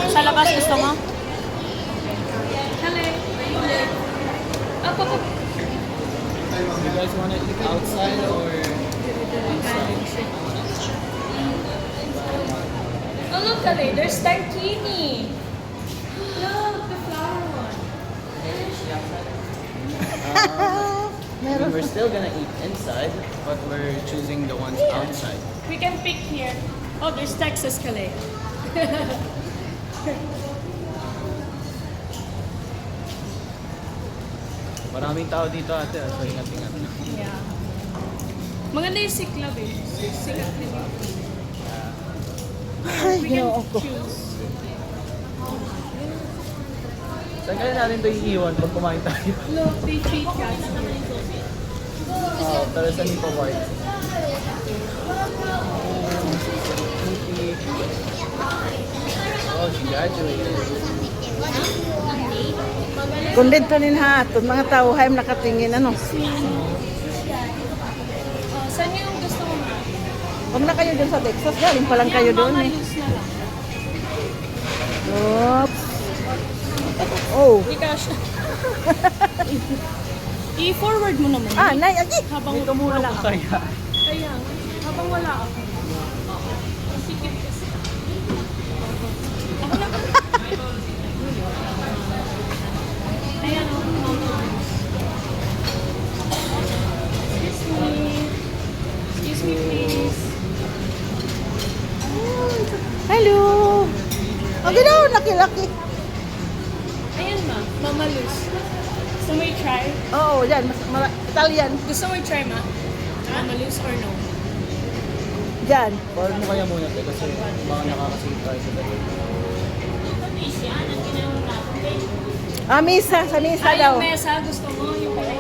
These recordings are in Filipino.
Sa labas gusto mo? You guys want to eat outside or inside? Oh, look, Kale, there's tankini. Look, the flower one. We're still gonna eat inside, but we're choosing the ones outside. We can pick here. Oh, there's Texas, Kale. Maraming tao dito ate, so ingat-ingat. Yeah. Maganda yung siklab eh. Siklab nila. Ay, We can ginoo ko. choose. Saan kaya natin ito iiwan pag kumain tayo? Look, they treat cats here. Pero saan ito white? Oh, she graduated. Kundin to nin ha. Itong mga tao hay nakatingin ano. Oh, saan yung gusto mo ma? Huwag na kayo dun sa Texas. Galing pa lang kayo doon eh. Mama loose na lang. Oops. Oh. Hindi ka siya. I-forward mo naman. Ah, nay, agi. Habang May tumulong wala ka ako. kaya. Kaya, habang wala ako. Sikip kasi. Ako lang. Ayan o. Excuse me. Excuse me, please. Hello. Agi daw, laki-laki. Ayan ma. Mama Luz. Gusto mo i-try? Oo, yan. Italian. Gusto mo i-try ma? Mama Luz or no? Yan. Forward mo kaya muna ito kasi baka nakakasave tayo sa dali. Ah, misa. Sa misa Ay, daw. yung mesa. Gusto mo yung kulay?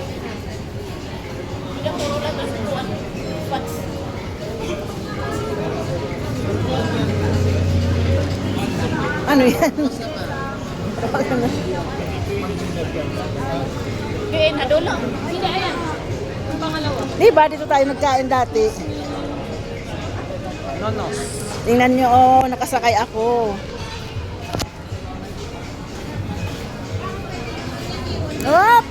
Ano yan? Okay, nadulo. Hindi, ayan. Yung pangalawa. Di ba dito tayo nagkain dati? No. Tingnan nyo, oh, nakasakay ako. Op!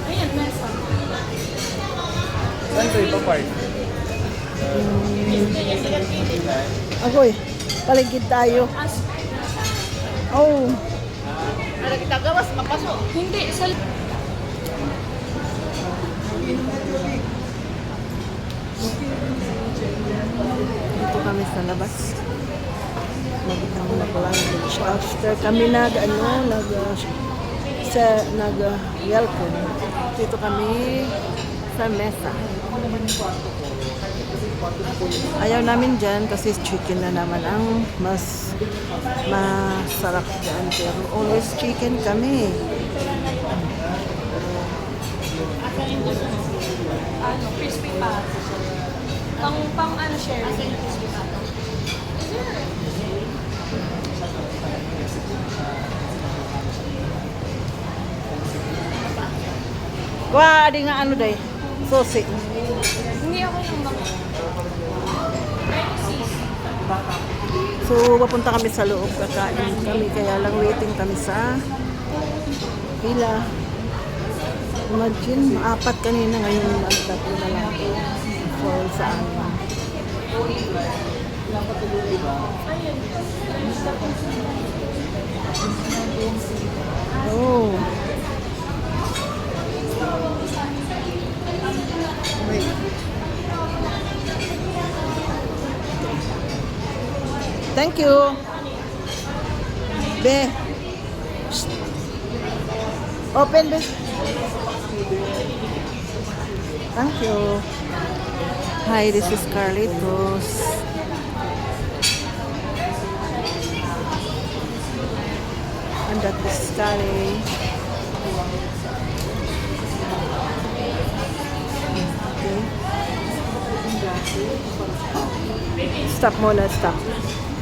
Ayan, mesa. Saan ito ipapark? Agoy, paligid tayo. As, Oh, hindi, sa... dito kami sa labas. Mag-lunch. After kami welcome. Dito kami sa mesa. Ayaw namin dyan kasi chicken na naman ang mas masarap dyan. Pero always chicken kami. Ano, crispy pa. Pang ano, share. Crispy pa. Wah, di nga ano day. Sosi. Hindi ako yung mga... So, papunta kami sa loob. Kakain kami. Kaya lang waiting kami sa pila. Imagine, 4 kanina. Ngayon, ang 3 na lang. For sa amin. Oh. Thank you. Be. Shh. Open, be. Thank you. Hi, this is Carlitos. And that is Scully. Okay. Stop muna, stop.